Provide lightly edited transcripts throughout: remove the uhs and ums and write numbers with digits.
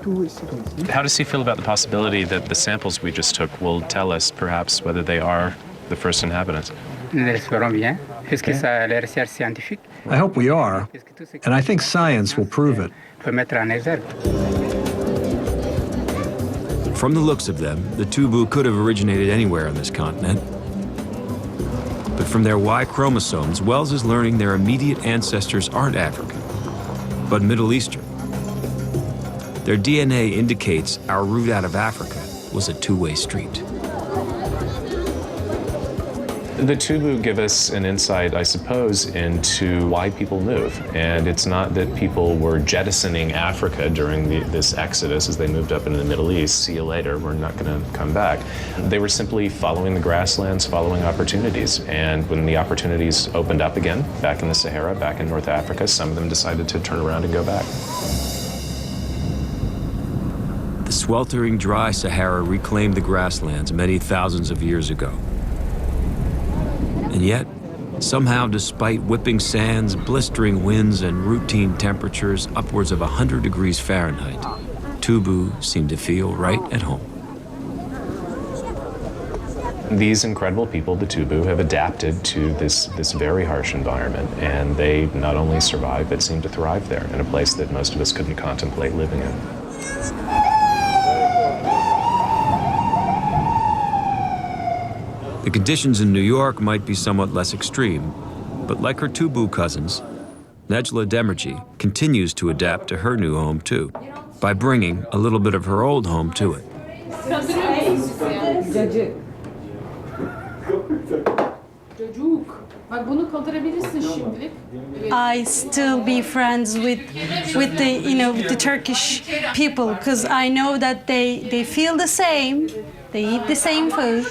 How does he feel about the possibility that the samples we just took will tell us, perhaps, whether they are the first inhabitants? L'espérons bien, puisque les recherches scientifiques I hope we are, and I think science will prove it. peuvent mettre en exergue. From the looks of them, the Tubu could have originated anywhere on this continent. But from their Y chromosomes, Wells is learning their immediate ancestors aren't African, but Middle Eastern. Their DNA indicates our route out of Africa was a two-way street. The Tubu give us an insight, I suppose, into why people move. And it's not that people were jettisoning Africa during this exodus as they moved up into the Middle East. See you later, we're not going to come back. They were simply following the grasslands, following opportunities. And when the opportunities opened up again, back in the Sahara, back in North Africa, some of them decided to turn around and go back. The sweltering, dry Sahara reclaimed the grasslands many thousands of years ago. And yet, somehow, despite whipping sands, blistering winds, and routine temperatures upwards of 100 degrees Fahrenheit, Tubu seemed to feel right at home. These incredible people, the Tubu, have adapted to this very harsh environment, and they not only survive, but seem to thrive there in a place that most of us couldn't contemplate living in. The conditions in New York might be somewhat less extreme, but like her Tubu cousins, Nejla Demirci continues to adapt to her new home too, by bringing a little bit of her old home to it. I still be friends with the Turkish people, because I know that they feel the same. They eat the same food,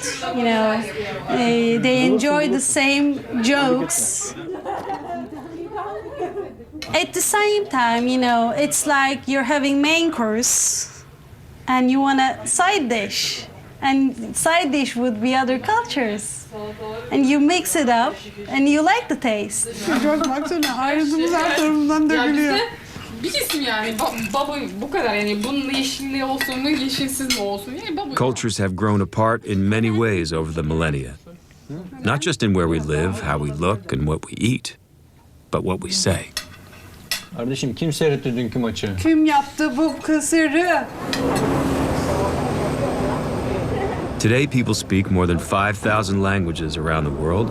they enjoy the same jokes. At the same time, it's like you're having main course and you want a side dish. And side dish would be other cultures. And you mix it up and you like the taste. Cultures have grown apart in many ways over the millennia. Not just in where we live, how we look, and what we eat, but what we say. Kardeşim kim seyretti dünkü maçı? Kim yaptı bu kısırı? Today, people speak more than 5,000 languages around the world.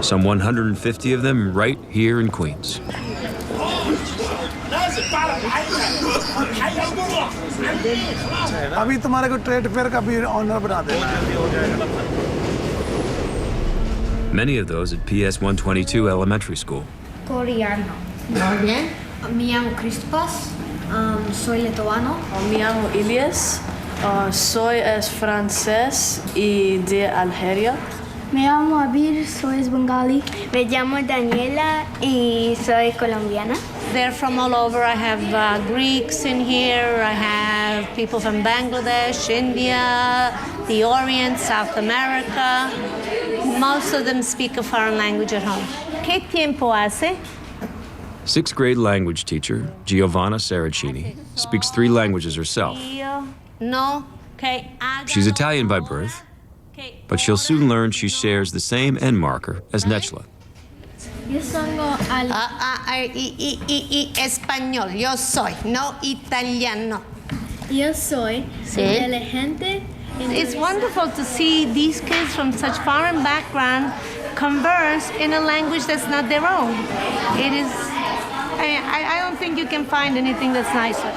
Some 150 of them right here in Queens. अभी तुम्हारे को trade fair का भी honour बना देना है. Many of those at PS 122 Elementary School. Coreano. Muy bien. Me llamo Crispas. Soy lituano. Me llamo Ilias. Soy francés y de Algeria. Me llamo Abir. Soy bengali. Me llamo Daniela y soy colombiana. They're from all over. I have Greeks in here. I have people from Bangladesh, India, the Orient, South America. Most of them speak a foreign language at home. ¿Qué tiempo hace? Sixth grade language teacher, Giovanna Saracini, speaks 3 languages herself. No. She's Italian by birth, but she'll soon learn she shares the same end marker as Nejla. Yo soy Español. Yo soy, no italiano. Yo soy inteligente. It's wonderful to see these kids from such foreign background converse in a language that's not their own. It is, I don't think you can find anything that's nicer.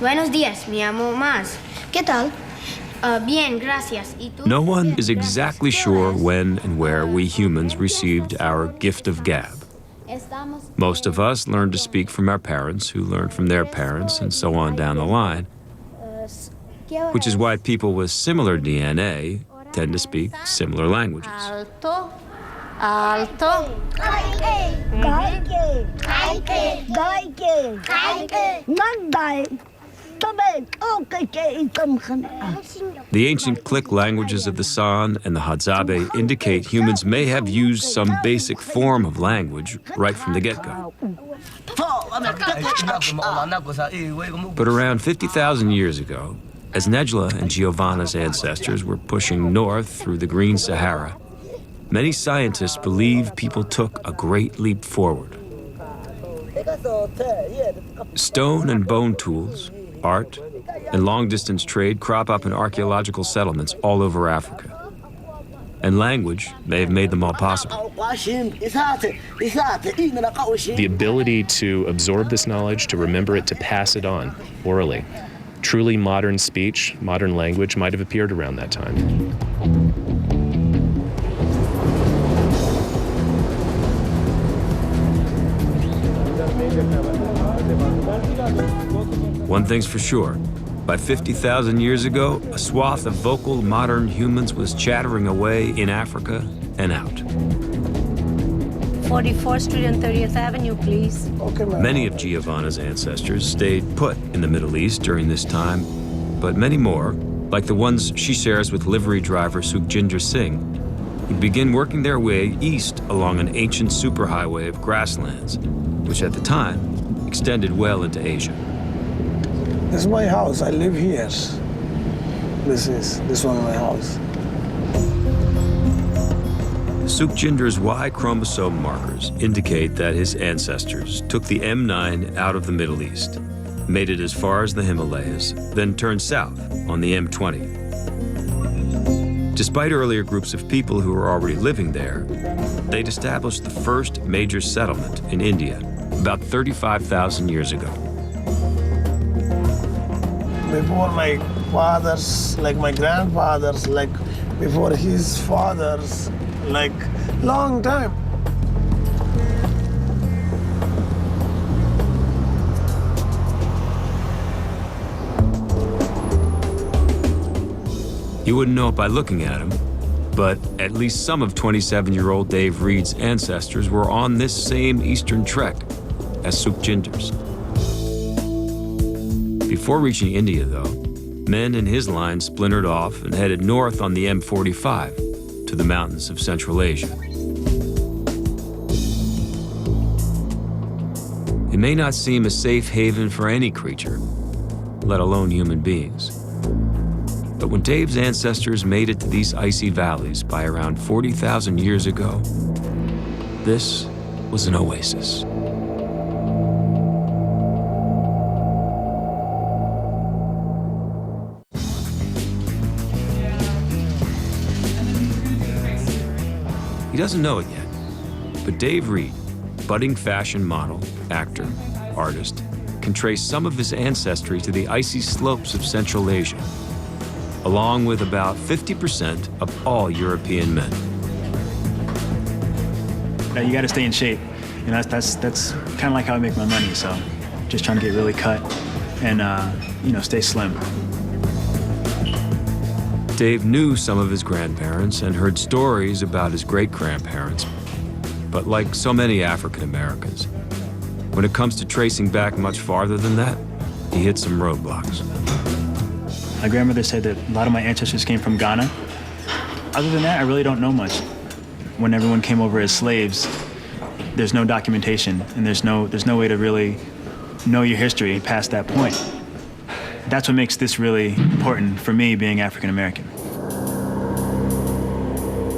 Buenos días, me llamo Maz. ¿Qué tal? Bien, gracias. ¿Y tú? No one is exactly sure when and where we humans received our gift of gab. Most of us learned to speak from our parents, who learned from their parents, and so on down the line, which is why people with similar DNA tend to speak similar languages. Alto, alto. The ancient click languages of the San and the Hadzabe indicate humans may have used some basic form of language right from the get-go. But around 50,000 years ago, as Nejla and Giovanna's ancestors were pushing north through the Green Sahara, many scientists believe people took a great leap forward. Stone and bone tools, art, and long-distance trade crop up in archaeological settlements all over Africa. And language may have made them all possible. The ability to absorb this knowledge, to remember it, to pass it on orally. Truly modern speech, modern language might have appeared around that time. One thing's for sure. By 50,000 years ago, a swath of vocal modern humans was chattering away in Africa and out. 44th Street and 30th Avenue, please. Many of Giovanna's ancestors stayed put in the Middle East during this time, but many more, like the ones she shares with livery driver Sukhjinder Singh, would begin working their way east along an ancient superhighway of grasslands, which at the time extended well into Asia. This is my house. I live here. This one my house. Sukhjinder's Y chromosome markers indicate that his ancestors took the M9 out of the Middle East, made it as far as the Himalayas, then turned south on the M20. Despite earlier groups of people who were already living there, they'd established the first major settlement in India about 35,000 years ago. Before my fathers, like my grandfathers, like before his fathers, like long time. You wouldn't know it by looking at him, but at least some of 27-year-old Dave Reed's ancestors were on this same eastern trek as Sukhjinder's. Before reaching India, though, men in his line splintered off and headed north on the M45 to the mountains of Central Asia. It may not seem a safe haven for any creature, let alone human beings. But when Dave's ancestors made it to these icy valleys by around 40,000 years ago, this was an oasis. He doesn't know it yet, but Dave Reed, budding fashion model, actor, artist, can trace some of his ancestry to the icy slopes of Central Asia, along with about 50% of all European men. You got to stay in shape. You know, that's kind of like how I make my money. So, just trying to get really cut and stay slim. Dave knew some of his grandparents and heard stories about his great-grandparents. But like so many African Americans, when it comes to tracing back much farther than that, he hit some roadblocks. My grandmother said that a lot of my ancestors came from Ghana. Other than that, I really don't know much. When everyone came over as slaves, there's no documentation, and there's no way to really know your history past that point. That's what makes this really important for me, being African American.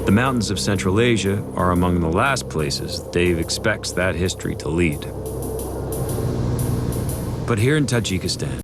The mountains of Central Asia are among the last places Dave expects that history to lead. But here in Tajikistan,